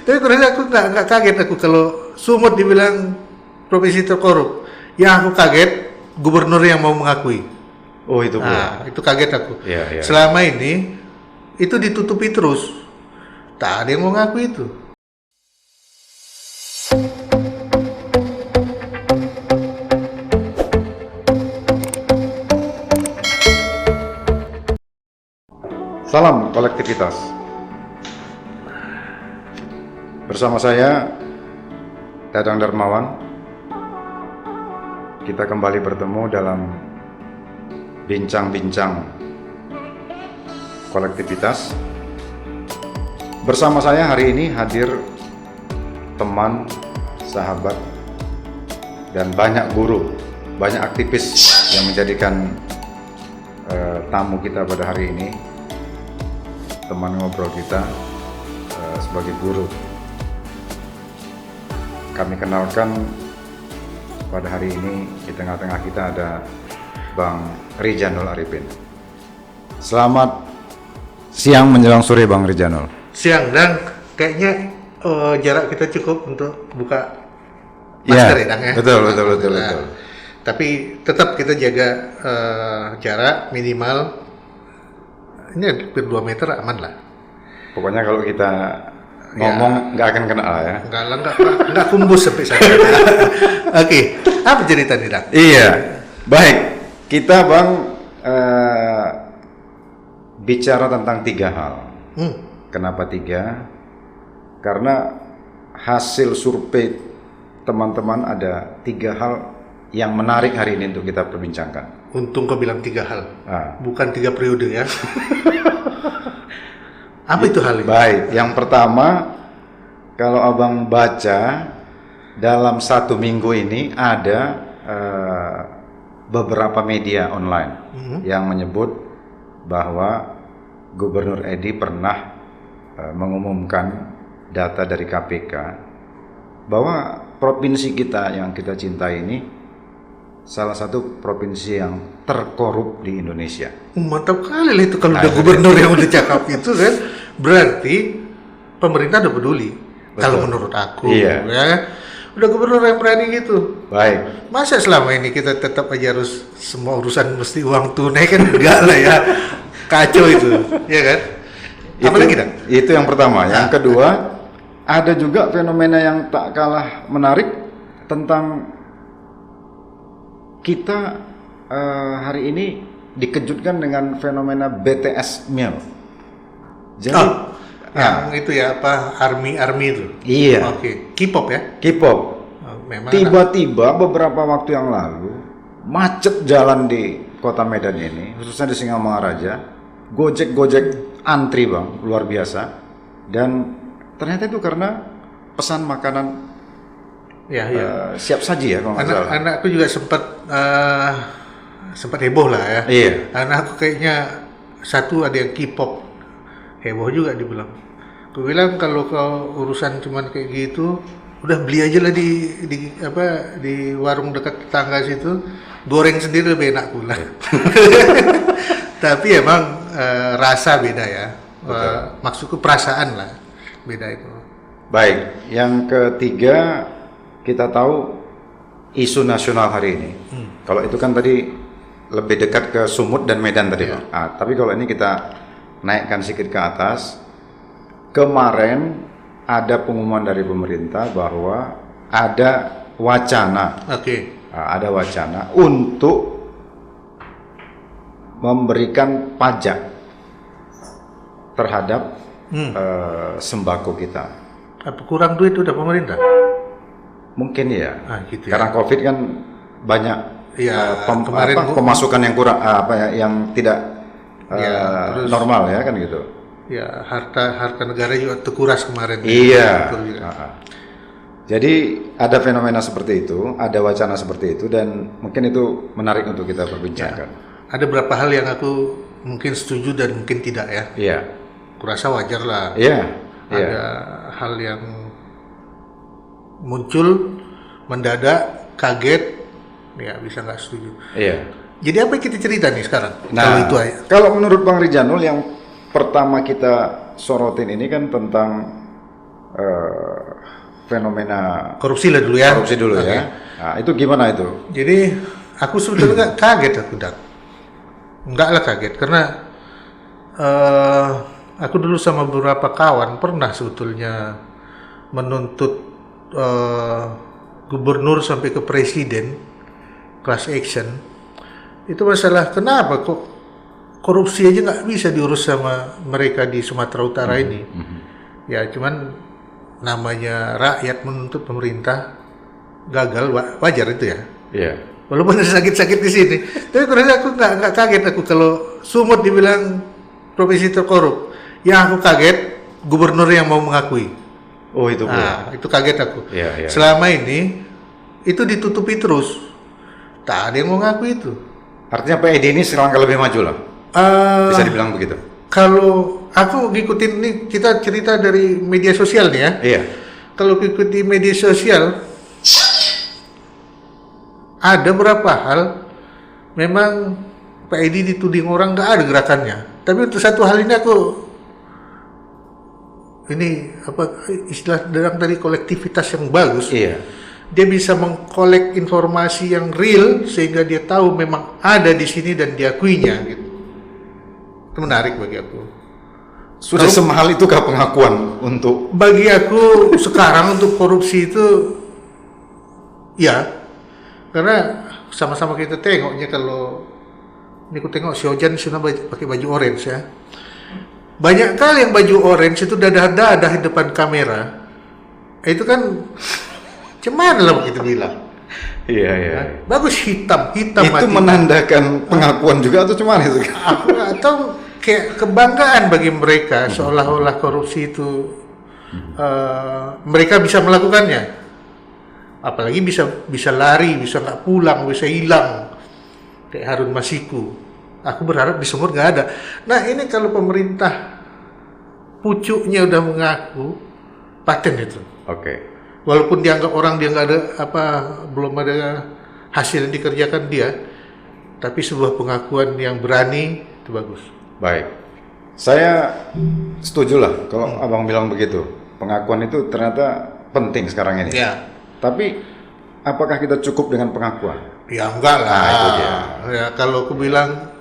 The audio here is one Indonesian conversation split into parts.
Tapi aku nggak kaget aku kalau Sumut dibilang provinsi terkorup. Yang aku kaget gubernur yang mau mengakui. Oh itu Nah, itu kaget aku. Iya. Selama ini itu ditutupi terus. Tak ada yang mau ngakui itu. Salam kolektivitas. Bersama saya Dadang Darmawan. Kita kembali bertemu dalam bincang-bincang kolektivitas. Bersama saya hari ini hadir teman, sahabat, dan banyak guru, banyak aktivis yang menjadikan tamu kita pada hari ini, teman ngobrol kita sebagai guru. Kami kenalkan pada hari ini di tengah-tengah kita ada Bang Ridjanul Arifin. Selamat siang menjelang sore Bang Ridjanul. Siang, dan kayaknya jarak kita cukup untuk buka masker ya, Dang ya. Betul. Tapi tetap kita jaga jarak minimal. Ini hampir 2 meter aman lah. Pokoknya kalau kita ngomong nggak akan kena lah ya. Nggak kumbus sampai saya. Oke, apa cerita nih, Dang? Iya, baik. Kita Bang bicara tentang 3 hal. Kenapa 3? Karena hasil survei teman-teman ada 3 hal yang menarik hari ini untuk kita perbincangkan. Untung kau bilang 3 hal, bukan 3 periode ya. Apa itu hal ini? Baik, yang pertama, kalau abang baca dalam 1 minggu ini ada beberapa media online yang menyebut bahwa Gubernur Edi pernah mengumumkan data dari KPK bahwa provinsi kita yang kita cintai ini salah satu provinsi yang terkorup di Indonesia. Mantap kali lah itu kalau udah gubernur yang udah cakap itu kan, berarti pemerintah udah peduli. Betul. Kalau menurut aku, Iya. ya, udah gubernur yang berani gitu. Baik. Masa selama ini kita tetap aja harus semua urusan mesti uang tunai kan enggak lah ya, kacau itu, ya kan? Apalagi Dan? Itu yang pertama. Yang kedua, ada juga fenomena yang tak kalah menarik tentang kita hari ini dikejutkan dengan fenomena BTS meal. Jadi, yang itu ya apa army itu? Iya. Oke, K-pop ya? K-pop. Memang Tiba-tiba beberapa waktu yang lalu macet jalan di kota Medan ini, khususnya di Singamangaraja. Gojek antri Bang, luar biasa. Dan ternyata itu karena pesan makanan siap saji ya kalau nggak salah. Anakku juga sempat heboh lah ya. Iya. Anakku kayaknya satu ada yang K-pop, heboh juga dibilang. Aku bilang kalau kau urusan cuman kayak gitu, udah beli aja lah di warung dekat tetangga situ, goreng sendiri lebih enak pula. Tapi emang rasa beda ya. Maksudku perasaan lah beda itu. Baik, yang ketiga kita tahu isu nasional hari ini. Kalau itu kan tadi lebih dekat ke Sumut dan Medan tadi, Pak. Tapi kalau ini kita naikkan sedikit ke atas. Kemarin ada pengumuman dari pemerintah bahwa ada wacana. Ada wacana untuk memberikan pajak terhadap sembako kita. Apa kurang duit udah pemerintah? Mungkin ya. Gitu Karena Covid kan banyak pemasukan yang kurang yang tidak normal ya kan gitu. Ya, harta negara juga terkuras kemarin. Iya. Jadi ada fenomena seperti itu, ada wacana seperti itu, dan mungkin itu menarik untuk kita perbincangkan. Ada beberapa hal yang aku mungkin setuju dan mungkin tidak ya. Iya. Kurasa wajar lah. Iya. Ada hal yang muncul mendadak, kaget, ya bisa nggak setuju. Iya. Jadi apa yang kita cerita nih sekarang? Nah, kalau itu aja. Kalau menurut Bang Ridjanul yang pertama kita sorotin ini kan tentang fenomena Korupsi lah dulu ya. korupsi dulu Oke. ya. Nah, itu gimana itu? Jadi aku sebetulnya nggak kaget aku Dan. Nggak lah kaget karena aku dulu sama beberapa kawan pernah sebetulnya menuntut gubernur sampai ke presiden class action. Itu masalah kenapa kok korupsi aja nggak bisa diurus sama mereka di Sumatera Utara ini. Ya cuman namanya rakyat menuntut pemerintah gagal, wajar itu ya. Iya. Walaupun ada sakit-sakit di sini, tapi kurasa aku nggak kaget aku kalau Sumut dibilang provinsi terkorup. Yang aku kaget gubernur yang mau mengakui. Oh itu Nah, itu kaget aku. Iya, iya. Selama ini itu ditutupi terus, tak ada yang mau ngakui itu. Artinya Pak Edi ini selangkah lebih maju lah. Bisa dibilang begitu. Kalau aku ngikutin nih, kita cerita dari media sosial nih ya. Iya. Kalau ngikuti media sosial, ada beberapa hal memang Pak Edi dituding orang nggak ada gerakannya. Tapi untuk satu hal ini istilah dalam tadi kolektivitas yang bagus. Iya. Dia bisa mengkolek informasi yang real sehingga dia tahu memang ada di sini dan diakuinya gitu. Itu menarik bagi aku. Sudah semahal itukah pengakuan untuk Bagi aku sekarang untuk korupsi itu ya, karena sama-sama kita tengoknya. Kalau ini aku tengok si Ojan sudah pakai baju orange ya. Banyak kali yang baju orange itu dadah-dadah di depan kamera. Itu kan cuman lah begitu bilang. Iya, iya. Bagus hitam Itu mati. menandakan pengakuan juga atau cuman itu? Aku atau kayak kebanggaan bagi mereka seolah-olah korupsi itu mereka bisa melakukannya. Apalagi bisa lari, bisa nggak pulang, bisa hilang kayak Harun Masiku. Aku berharap di Sumut nggak ada. Nah ini kalau pemerintah pucuknya udah mengaku paten itu. Oke. Walaupun dianggap orang dia nggak ada belum ada hasil yang dikerjakan dia, tapi sebuah pengakuan yang berani itu bagus. Baik. Saya setuju lah kalau Abang bilang begitu. Pengakuan itu ternyata penting sekarang ini. Ya. Tapi apakah kita cukup dengan pengakuan? Ya enggak lah. Nah, itu dia. Ya kalau aku bilang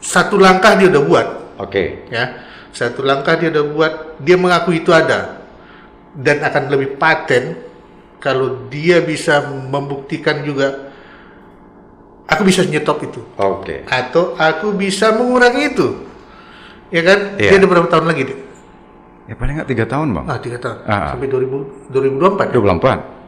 satu langkah dia udah buat, Oke. ya. Satu langkah dia udah buat, dia mengaku itu ada. Dan akan lebih paten kalau dia bisa membuktikan juga aku bisa nyetop itu. Oke. Atau aku bisa mengurangi itu. Ya kan? Iya. Dia ada berapa tahun lagi, Dek? Ya paling nggak 3 tahun, Bang. 3 tahun. Ah. Sampai 2024. 24.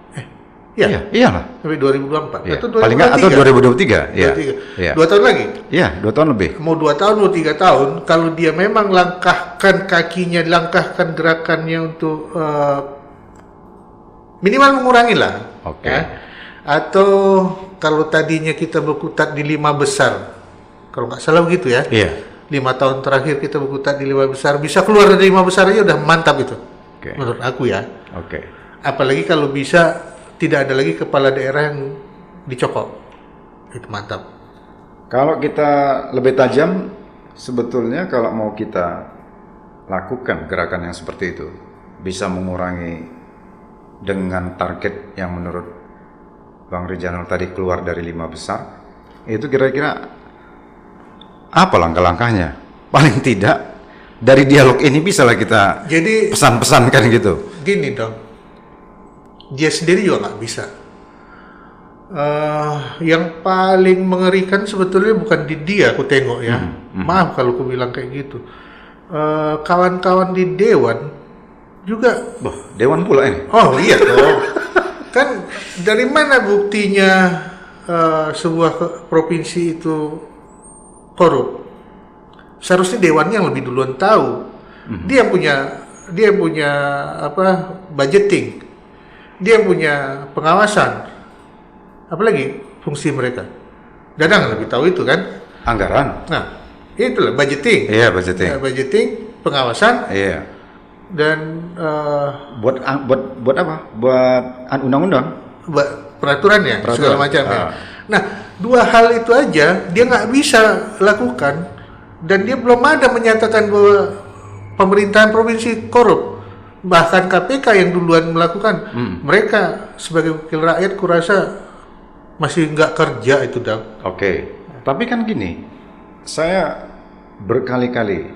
Iya. Iya, iyalah. Sampai 2024. Iya. Atau Paling nggak atau 2023. Iya. 23. Iya. 2 tahun lagi. Iya, 2 tahun lebih. Mau 2 tahun, mau 3 tahun, kalau dia memang langkahkan kakinya, langkahkan gerakannya untuk minimal mengurangi lah. Oke. Ya. Atau kalau tadinya kita berkutat di 5 besar, kalau nggak salah begitu ya. Iya. 5 tahun terakhir kita berkutat di 5 besar, bisa keluar dari 5 besar aja udah mantap itu. Oke. Menurut aku ya. Oke. Apalagi kalau bisa tidak ada lagi kepala daerah yang dicokok. Itu mantap. Kalau kita lebih tajam, sebetulnya kalau mau kita lakukan gerakan yang seperti itu, bisa mengurangi dengan target yang menurut Bang Rijanul tadi keluar dari 5 besar, itu kira-kira apa langkah-langkahnya? Paling tidak dari dialog ini bisalah kita Jadi pesan-pesankan gitu. gini dong, dia sendiri juga nggak bisa. Yang paling mengerikan sebetulnya bukan di dia, aku tengok ya. Maaf kalau aku bilang kayak gitu. Kawan-kawan di Dewan juga. Wah, Dewan pula ini. Oh iya dong. Kan dari mana buktinya sebuah provinsi itu korup? Seharusnya Dewannya yang lebih duluan tahu. Dia punya budgeting. Dia punya pengawasan. Apalagi fungsi mereka. Dadang lebih tahu itu kan? Anggaran. Nah, itulah budgeting. Iya, budgeting. Budgeting, pengawasan, Iya. dan Buat apa? Buat undang-undang. peraturannya, segala macam ya. Nah, 2 hal itu aja dia nggak bisa lakukan, dan dia belum ada menyatakan bahwa pemerintahan provinsi korup. bahkan KPK yang duluan melakukan. Mereka sebagai wakil rakyat kurasa masih nggak kerja itu, Dang. Oke. Tapi kan gini, saya berkali-kali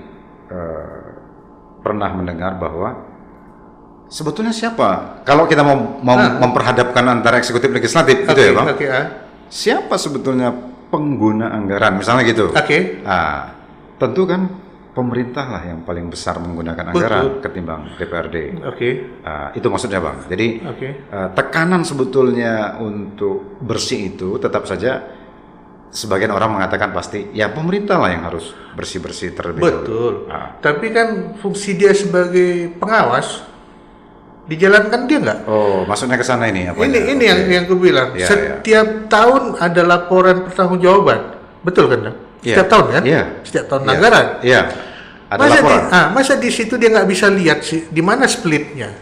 pernah mendengar bahwa sebetulnya siapa, kalau kita mau memperhadapkan antara eksekutif legislatif, gitu ya Bang? Siapa sebetulnya pengguna anggaran, misalnya gitu? Tentu kan pemerintah lah yang paling besar menggunakan anggaran ketimbang DPRD. Itu maksudnya Bang. Jadi tekanan sebetulnya untuk bersih itu tetap saja sebagian orang mengatakan pasti ya pemerintah lah yang harus bersih-bersih terlebih dahulu. Tapi kan fungsi dia sebagai pengawas dijalankan dia nggak? Oh, maksudnya ke sana ini apa? Ini yang aku bilang. Setiap tahun ada laporan pertanggungjawaban. Betul kan? Setiap tahun kan? Setiap tahun anggaran. Ada laporan. Masa di situ dia nggak bisa lihat sih di mana splitnya?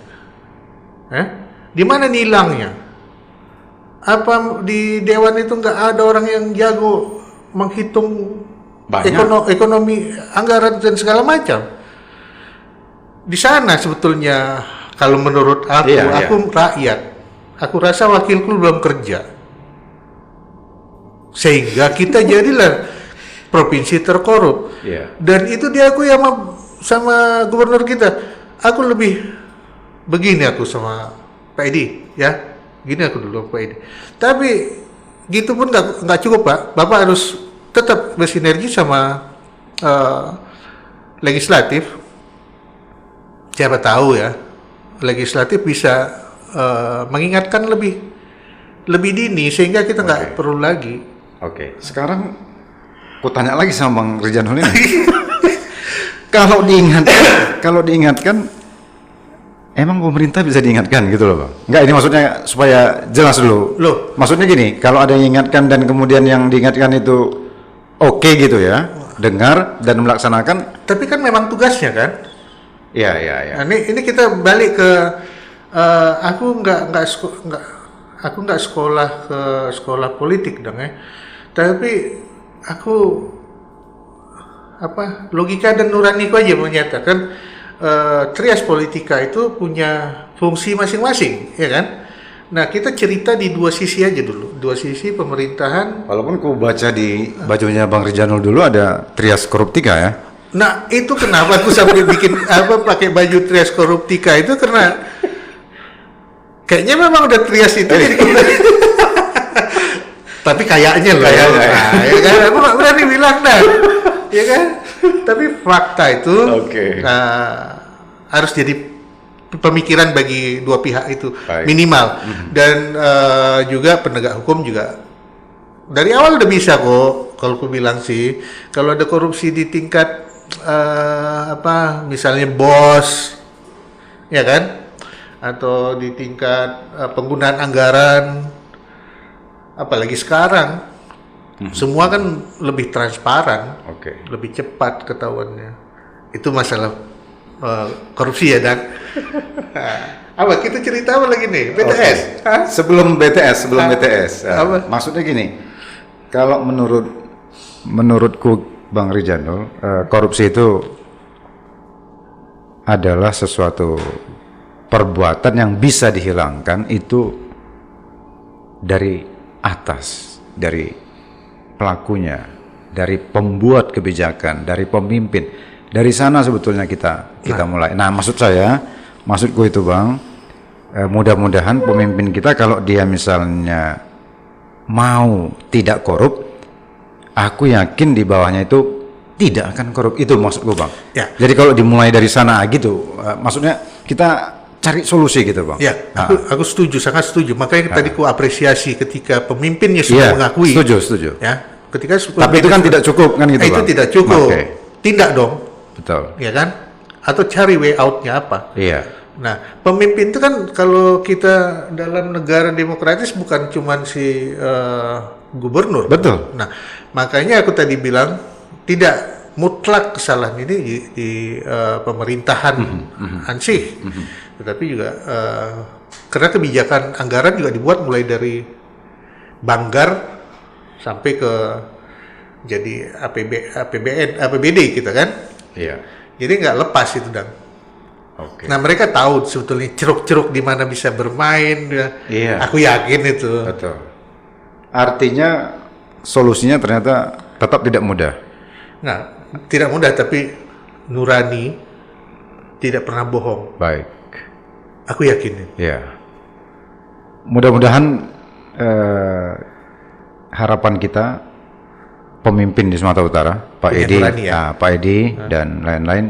Di mana nilangnya? Apa di dewan itu nggak ada orang yang jago menghitung ekonomi anggaran dan segala macam? Di sana sebetulnya kalau menurut aku rakyat, aku rasa wakilku belum kerja, sehingga kita jadilah provinsi terkorup. Dan itu diakui sama gubernur kita. Aku lebih begini aku sama Pak Edi, ya. Gini aku dulu Pak Edi. Tapi gitu pun nggak cukup Pak. Bapak harus tetap bersinergi sama legislatif. Siapa tahu ya, legislatif bisa mengingatkan lebih dini sehingga kita nggak perlu lagi. Sekarang aku tanya lagi sama Bang Ridjanul ini. Kalau diingatkan emang pemerintah bisa diingatkan gitu loh Bang? Enggak, ini maksudnya supaya jelas dulu. Maksudnya gini, kalau ada yang ingatkan dan kemudian yang diingatkan itu oke gitu ya, dengar dan melaksanakan. Tapi kan memang tugasnya kan? Iya. Nah, ini kita balik ke aku nggak sekolah ke sekolah politik dong ya. Tapi aku logika dan nuraniku aja menyatakan trias politika itu punya fungsi masing-masing, ya kan? Nah, kita cerita di dua sisi aja dulu, dua sisi pemerintahan. Walaupun aku baca di bajunya Bang Ridjanul dulu ada trias koruptika ya. Nah, itu kenapa aku sampai bikin pakai baju trias koruptika itu karena kayaknya memang udah trias itu jadi tapi kayaknya loh. Ya kan? Aku nggak berani bilang dah, ya kan? Tapi fakta itu harus jadi pemikiran bagi dua pihak itu minimal. Dan juga penegak hukum juga dari awal udah bisa kok. Kalau aku bilang sih, kalau ada korupsi di tingkat misalnya bos, ya kan, atau di tingkat penggunaan anggaran, apalagi sekarang. Semua kan lebih transparan, lebih cepat ketahuannya. Itu masalah korupsi ya, Dan. Kita cerita apa lagi nih? BTS? Sebelum BTS. Maksudnya gini, kalau menurutku Bang Ridjanul, korupsi itu adalah sesuatu perbuatan yang bisa dihilangkan itu dari atas, dari pelakunya, dari pembuat kebijakan, dari pemimpin. Dari sana sebetulnya kita mulai. Nah, maksudku itu Bang, mudah-mudahan pemimpin kita kalau dia misalnya mau tidak korup, aku yakin di bawahnya itu tidak akan korup. Itu maksudku Bang. Jadi kalau dimulai dari sana gitu, maksudnya kita cari solusi gitu Bang. Aku setuju, sangat setuju. Makanya tadi ku apresiasi ketika pemimpinnya sudah mengakui. Setuju. Ya, ketika tapi itu kan tidak cukup kan gitu Bang. Itu tidak cukup. Tindak dong. Betul. Ya kan? Atau cari way out-nya apa? Nah, pemimpin itu kan kalau kita dalam negara demokratis bukan cuma si gubernur. Betul. Nah, makanya aku tadi bilang tidak mutlak kesalahan ini di pemerintahan ansih. Tetapi juga karena kebijakan anggaran juga dibuat mulai dari Banggar sampai ke jadi APBD kita kan. Jadi nggak lepas itu, Dan. Oke. Nah mereka tahu sebetulnya ceruk-ceruk di mana bisa bermain. Iya. Aku yakin itu. Betul. Artinya solusinya ternyata tetap tidak mudah. Nah, tidak mudah tapi nurani, tidak pernah bohong. Baik. Aku yakin. Ya. Mudah-mudahan harapan kita pemimpin di Sumatera Utara, Pak Punya Edi, nurani ya? Pak Edi dan lain-lain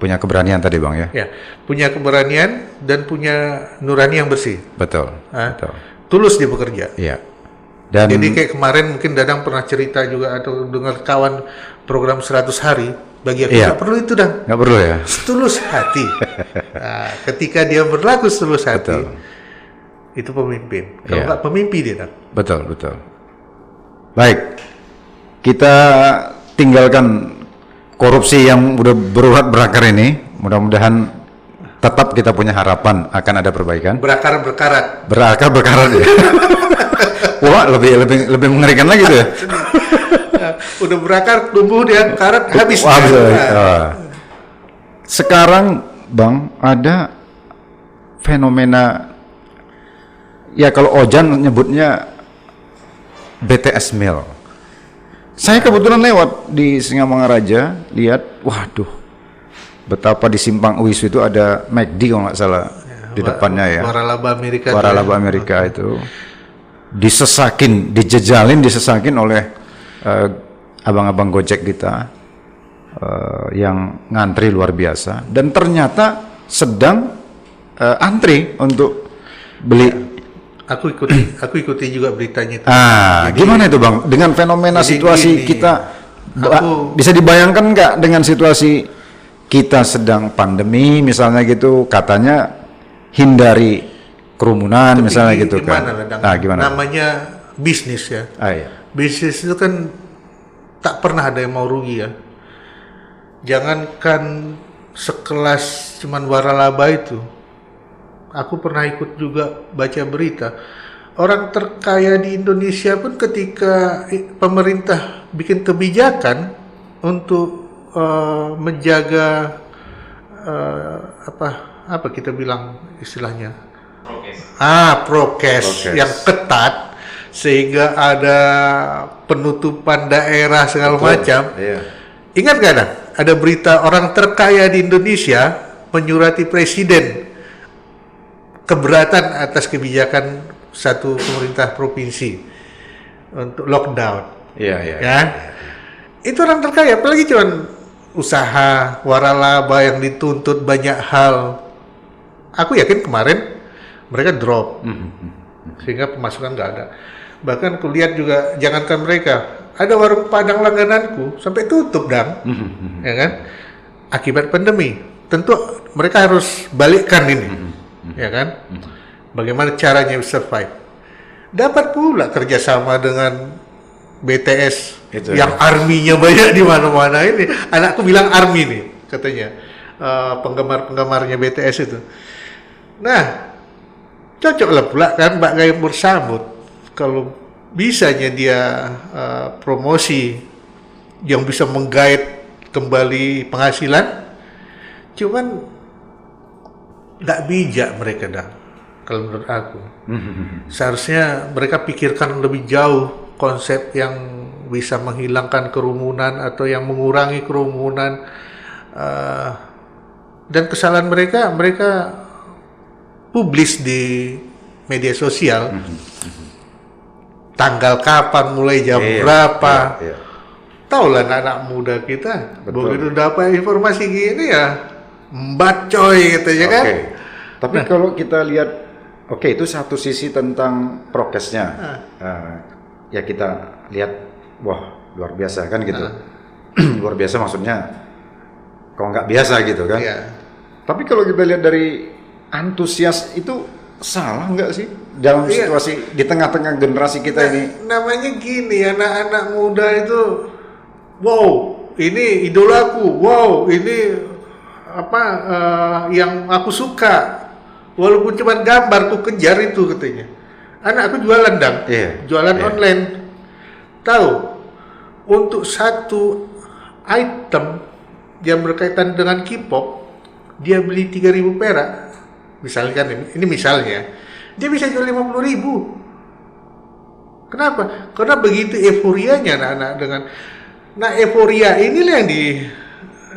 punya keberanian tadi Bang ya. Ya, punya keberanian dan punya nurani yang bersih. Betul. Ah. Betul. Tulus dia bekerja. Iya. Dan Jadi kayak kemarin mungkin Dadang pernah cerita juga atau dengar kawan program 100 hari. Bagi aku Iya. nggak perlu itu Dang. nggak perlu ya. Tulus hati. Nah, ketika dia berlaku tulus hati, Betul. itu pemimpin. Kalau Iya. nggak pemimpi dia Dang. Betul, betul. Baik. Kita tinggalkan korupsi yang udah berurat berakar ini. Mudah-mudahan tetap kita punya harapan akan ada perbaikan. Berakar berkarat. Berakar berkarat ya. Wah, lebih mengerikan lagi tuh ya. Nah, udah berakar, tumbuh dia karat habis. Wah, betul. Nah, Sekarang Bang ada fenomena ya kalau Ojan nyebutnya BTS Meal. Saya kebetulan lewat di Singamangaraja, lihat, waduh, betapa di Simpang Uis itu ada McD kalau nggak salah di depannya ya. Waralaba Amerika. Waralaba Amerika itu disesakin, disesakin oleh abang-abang Gojek kita yang ngantri luar biasa dan ternyata sedang antri untuk beli. Aku ikuti juga beritanya itu. Gimana itu Bang? Dengan fenomena situasi gini, kita, aku- bisa dibayangkan nggak dengan situasi kita sedang pandemi misalnya gitu, katanya hindari kerumunan misalnya gitu kan? Gimana, Ladang? Gimana? Namanya bisnis ya. Iya. Bisnis itu kan tak pernah ada yang mau rugi ya. Jangankan sekelas cuman waralaba itu. Aku pernah ikut juga baca berita. Orang terkaya di Indonesia pun ketika pemerintah bikin kebijakan untuk menjaga apa kita bilang istilahnya? Prokes yang ketat sehingga ada penutupan daerah segala macam. Iya. Ingat gak ada berita orang terkaya di Indonesia menyurati presiden keberatan atas kebijakan satu pemerintah provinsi untuk lockdown. Iya. Ya. Itu orang terkaya, apalagi cuman usaha waralaba yang dituntut banyak hal. Aku yakin kemarin mereka drop, sehingga pemasukan nggak ada. Bahkan kulihat juga, jangankan mereka, ada warung Padang langgananku sampai tutup Dang, ya kan? Akibat pandemi. Tentu mereka harus balikkan ini, ya kan? Bagaimana caranya survive? Dapat pula kerjasama dengan BTS Itu yang arminya banyak di mana-mana ini. Anakku bilang army nih, katanya penggemar-penggemarnya BTS itu. Nah, cocoklah pula kan Mbak Gayung bersambut kalau bisanya dia promosi yang bisa menggait kembali penghasilan. Cuman nggak bijak mereka dah, kalau menurut aku. Seharusnya mereka pikirkan lebih jauh konsep yang bisa menghilangkan kerumunan atau yang mengurangi kerumunan. Dan kesalahan mereka publis di media sosial. Tanggal kapan, mulai jam berapa. Iya. Taulah anak-anak muda kita, Betul. begitu dapat informasi gini ya membacoy katanya kan. Tapi kalau kita lihat, itu satu sisi tentang prokesnya. Ya kita lihat, wah luar biasa kan gitu. Luar biasa maksudnya, kok nggak biasa gitu kan. Iya. Tapi kalau kita lihat dari antusias itu salah nggak sih dalam situasi di tengah-tengah generasi kita ini? Namanya gini, anak-anak muda itu, wow, ini idolaku, wow, ini yang aku suka, walaupun cuma gambar, ku kejar itu katanya. Anakku jualan Dang, jualan online. Tahu, untuk satu item yang berkaitan dengan K-pop dia beli 3.000 perak, misalkan ini misalnya, dia bisa jual 50.000. Kenapa? Karena begitu euforianya anak-anak dengan, nah euforia inilah yang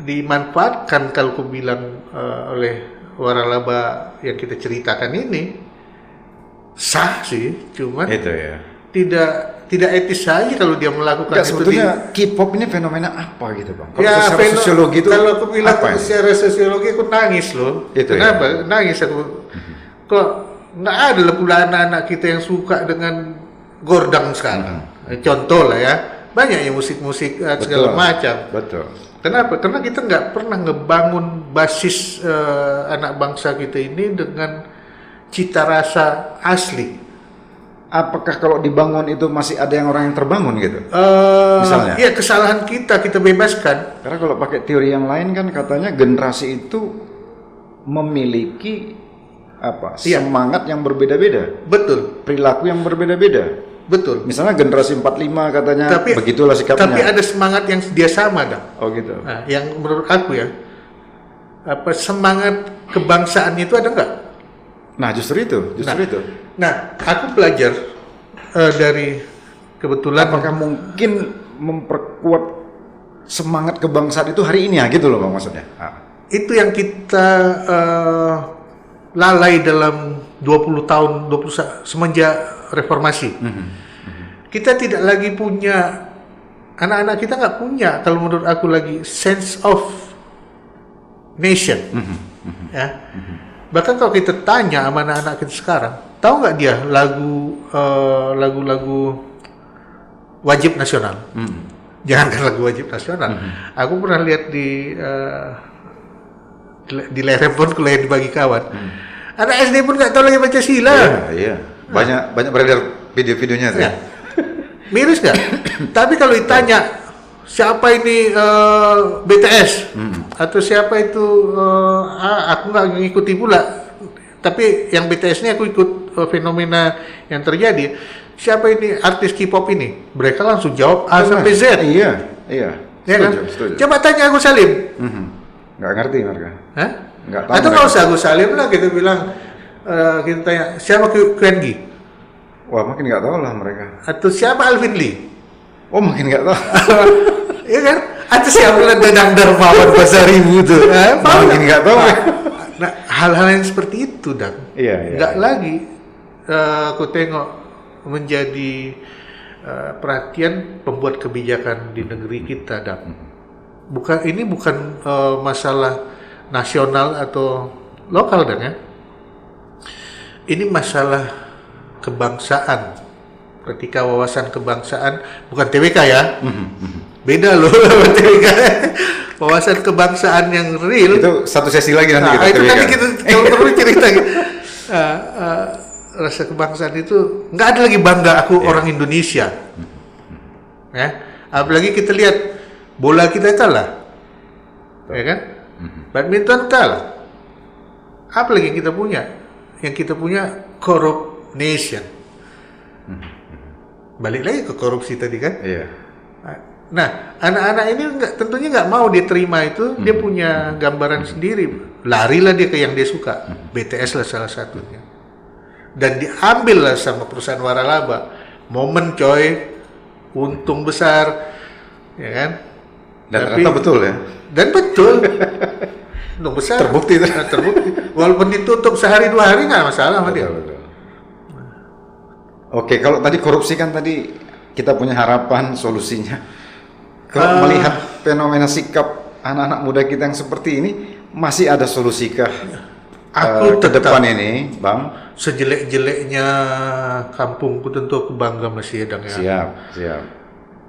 dimanfaatkan kalau aku bilang oleh waralaba yang kita ceritakan ini. Sah sih, cuman itu ya. Tidak etis saja kalau dia melakukan Nggak, itu. sebetulnya K-pop ini fenomena apa gitu bang? Kalau Ya, secara sosiologi itu kalau aku bilang apa ini? secara sosiologi aku nangis loh. Itu Kenapa? ya? Nangis aku. Kok nggak ada lah pula anak-anak kita yang suka dengan gordang sekarang. Contoh lah ya, banyak ya musik-musik segala macam. Betul. Kenapa? Karena kita nggak pernah ngebangun basis anak bangsa kita ini dengan cita rasa asli. Apakah kalau dibangun itu masih ada orang yang terbangun gitu? Misalnya? Iya, kesalahan kita bebaskan. Karena kalau pakai teori yang lain kan katanya generasi itu memiliki semangat yang berbeda-beda. Betul. Perilaku yang berbeda-beda. Betul. Misalnya generasi 45 katanya begitulah sikapnya. Tapi ada semangat yang dia sama dah. Oh gitu. Nah, yang menurut aku ya, semangat kebangsaan itu ada nggak? Nah justru itu. Nah, aku belajar dari kebetulan. Apakah mungkin memperkuat semangat kebangsaan itu hari ini ya gitu loh bang maksudnya? Itu yang kita lalai dalam 20 tahun semenjak reformasi. Kita tidak lagi punya, anak-anak kita nggak punya, kalau menurut aku lagi sense of nation. Ya. Bahkan kalau kita tanya sama anak-anak kita sekarang, tahu nggak dia lagu-lagu wajib nasional? Jangankan lagu wajib nasional. Aku pernah lihat di layar handphone yang dibagi kawan. Anak SD pun nggak tahu lagi Pancasila. Iya. Banyak beredar video-videonya tuh. Ya. Miris nggak? Tapi kalau ditanya siapa ini BTS atau siapa itu aku nggak ngikuti pula. Tapi yang BTS ini aku ikut fenomena yang terjadi. Siapa ini artis K-pop ini? Mereka langsung jawab A sampai Z. Iya. Ya kan? Setuju. Coba tanya Agus Salim. Nggak ngerti mereka. Hah? Nggak tahu. Atau nggak usah Agus Salim lah, kita bilang kita tanya siapa Kwengi? Wah makin nggak tahu lah mereka. Atau siapa Alvin Lee? Oh makin nggak tahu. Iya kan? Atau siapa Dadang Darmawan Pasaribu tuh? Makin nggak tahu. Nah, hal-hal yang seperti itu dan nggak lagi aku tengok menjadi perhatian pembuat kebijakan di negeri kita dan bukan masalah nasional atau lokal dan ya. Ini masalah kebangsaan. Ketika wawasan kebangsaan, bukan TWK ya, beda loh TWK. Wawasan kebangsaan yang real. Itu satu sesi lagi nanti kita itu TWK. nanti kita kalau perlu cerita. Rasa kebangsaan itu nggak ada lagi bangga aku orang Indonesia. Ya, apalagi kita lihat bola kita kalah, ya kan? Badminton kalah. Apa lagi yang kita punya? Yang kita punya corrupt nation. Balik lagi ke korupsi tadi kan? Iya. Nah, anak-anak ini tentunya nggak mau dia terima itu. Dia punya gambaran sendiri. Larilah dia ke yang dia suka. BTS lah salah satunya. Dan diambil lah sama perusahaan waralaba. Momen coy, untung besar, ya kan? Dan ternyata betul ya. Dan betul. Untung besar. Terbukti. Walaupun ditutup sehari 2 hari nggak masalah sama dia. Betul. Oke, kalau tadi korupsi kan tadi kita punya harapan solusinya. Kalau melihat fenomena sikap anak-anak muda kita yang seperti ini, masih ada solusikah ke depan ini, Bang? Sejelek-jeleknya kampungku tentu aku bangga masih ada ya. Siap.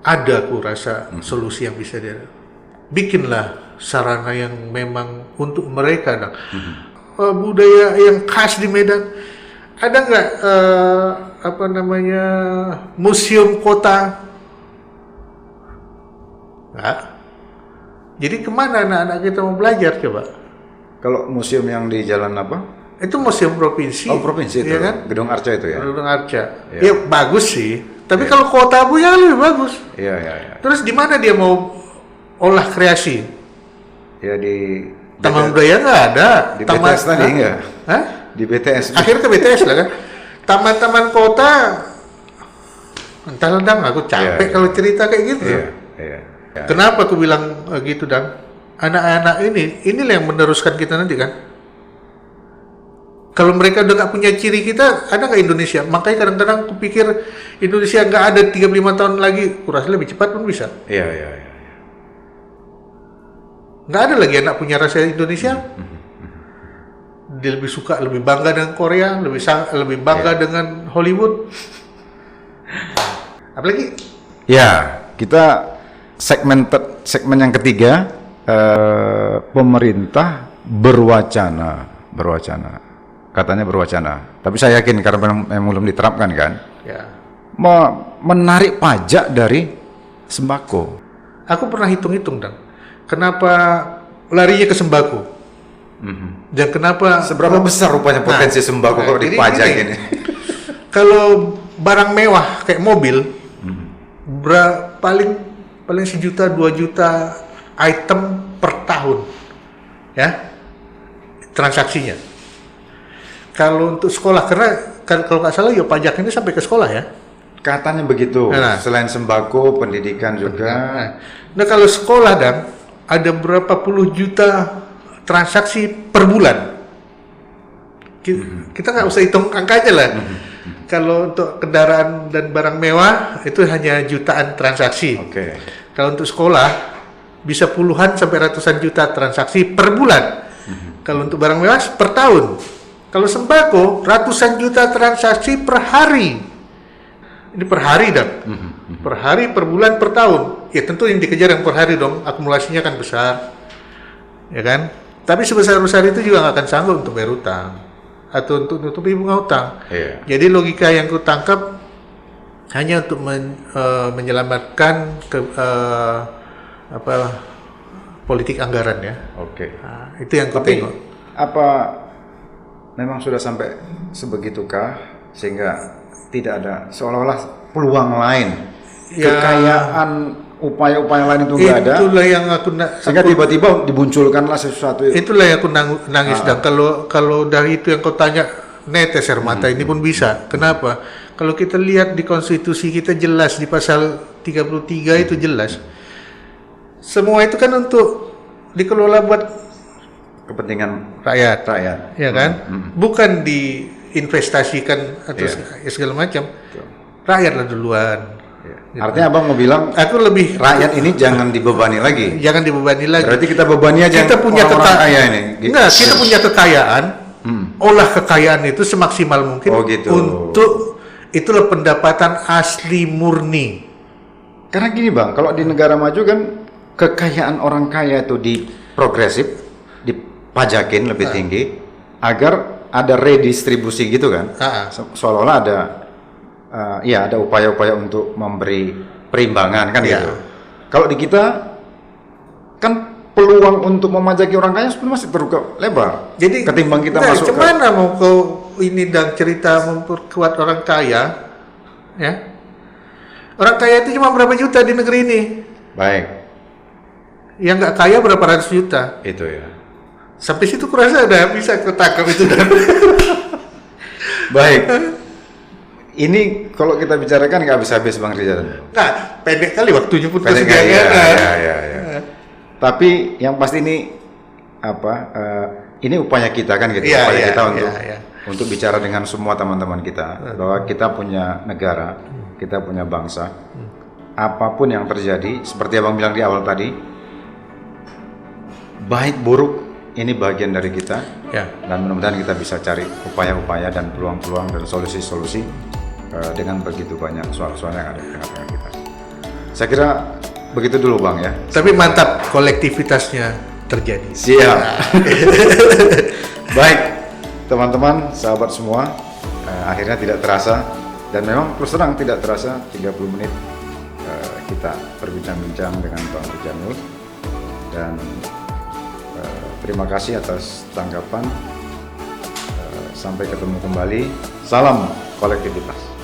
Ada aku rasa solusi yang bisa dia bikinlah sarana yang memang untuk mereka dong. Budaya yang khas di Medan. Ada nggak museum kota? Nggak. Jadi kemana anak-anak kita mau belajar coba? Kalau museum yang di jalan apa? Itu museum provinsi. Oh provinsi itu, ya kan? Gedung Arca itu ya? Gedung Arca. Ya bagus sih. Tapi kalau kota punya lebih bagus. Iya. Terus di mana dia mau olah kreasi? Ya di Taman budaya nggak ada. Di BTS tadi enggak? Hah? Di BTS. Akhirnya ke BTS lah kan. Taman-taman kota, entahlah Dang, aku capek kalau cerita kayak gitu. Iya. Kenapa aku bilang gitu Dang? Anak-anak inilah yang meneruskan kita nanti kan. Kalau mereka udah nggak punya ciri kita, ada nggak Indonesia? Makanya kadang-kadang aku pikir Indonesia nggak ada 35 tahun lagi, kurasa lebih cepat pun bisa. Iya. Nggak ada lagi anak punya rasa Indonesia. Dia lebih suka, lebih bangga dengan Korea, lebih bangga dengan Hollywood. Apalagi? Ya, kita segmen yang ketiga, pemerintah berwacana. Katanya berwacana. Tapi saya yakin karena memang belum diterapkan kan. Ya. Menarik pajak dari sembako. Aku pernah hitung-hitung Dan. Kenapa larinya ke sembako? Dan kenapa Seberapa besar rupanya potensi sembako kalau dipajak ini? Kalau barang mewah kayak mobil, paling 1 juta 2 juta item per tahun, ya transaksinya. Kalau untuk sekolah, karena kalau nggak salah ya pajak ini sampai ke sekolah ya. Katanya begitu. Selain sembako, pendidikan juga. Nah kalau sekolah Dan, ada berapa puluh juta transaksi per bulan. Kita nggak usah hitung angkanya lah. Kalau untuk kendaraan dan barang mewah itu hanya jutaan transaksi. Kalau untuk sekolah bisa puluhan sampai ratusan juta transaksi per bulan. Kalau untuk barang mewah per tahun. Kalau sembako ratusan juta transaksi per hari. Ini per hari Dan. Per hari, per bulan, per tahun. Ya tentu yang dikejar yang per hari dong. Akumulasinya kan besar. Ya kan? Tapi sebesar-besar itu juga nggak akan sanggup untuk bayar utang atau untuk nutupi bunga utang. Jadi logika yang ku tangkap hanya untuk menyelamatkan politik anggaran ya. Nah, itu yang ku tengok. Apa memang sudah sampai sebegitukah sehingga tidak ada seolah-olah peluang lain, kekayaan, upaya-upaya lain itu nggak ada? Itulah yang sehingga tiba-tiba dimunculkanlah sesuatu. Itulah yang aku nangis. Dan kalau dari itu yang kau tanya, netes air mata ini pun bisa. Kenapa? Kalau kita lihat di konstitusi kita jelas di pasal 33 itu jelas. Semua itu kan untuk dikelola buat kepentingan rakyat, ya kan? Bukan diinvestasikan atau segala macam. Rakyatlah duluan. Gitu. Artinya Abang mau bilang, aku lebih rakyat ini jangan dibebani lagi. Jangan dibebani lagi. Berarti kita bebani aja. Kita punya orang kaya ini. Gitu. Enggak, kita punya kekayaan. Olah kekayaan itu semaksimal mungkin untuk itulah pendapatan asli murni. Karena gini Bang, kalau di negara maju kan kekayaan orang kaya itu progresif, dipajakin lebih tinggi agar ada redistribusi gitu kan. Seolah-olah ada upaya-upaya untuk memberi perimbangan kan gitu. Kalau di kita kan peluang untuk memajaki orang kaya sebenarnya masih terbuka lebar. Jadi ketimbang kita masuk gimana mau kau ini dan cerita memperkuat orang kaya, ya? Orang kaya itu cuma berapa juta di negeri ini? Baik. Yang nggak kaya berapa ratus juta? Itu ya. Sampai situ kurasa ada bisa ketangkap itu dan. Baik. Ini kalau kita bicarakan nggak habis-habis Bang Rizal. Nah, pendek kali waktunya pun pendek kali ya. Tapi yang pasti ini ini upaya kita kan gitu, upaya kita untuk bicara dengan semua teman-teman kita bahwa kita punya negara, kita punya bangsa. Apapun yang terjadi, seperti Abang bilang di awal tadi, baik buruk ini bagian dari kita. Dan mudah-mudahan kita bisa cari upaya-upaya dan peluang-peluang dan solusi-solusi dengan begitu banyak soal-soal yang ada di tengah-tengah kita. Saya kira begitu dulu Bang ya. Tapi mantap kolektivitasnya terjadi. Siap. Baik teman-teman, sahabat semua, akhirnya tidak terasa dan memang terus terang tidak terasa 30 menit kita berbincang-bincang dengan Bang Rizanul dan terima kasih atas tanggapan. Sampai ketemu kembali. Salam kolektivitas.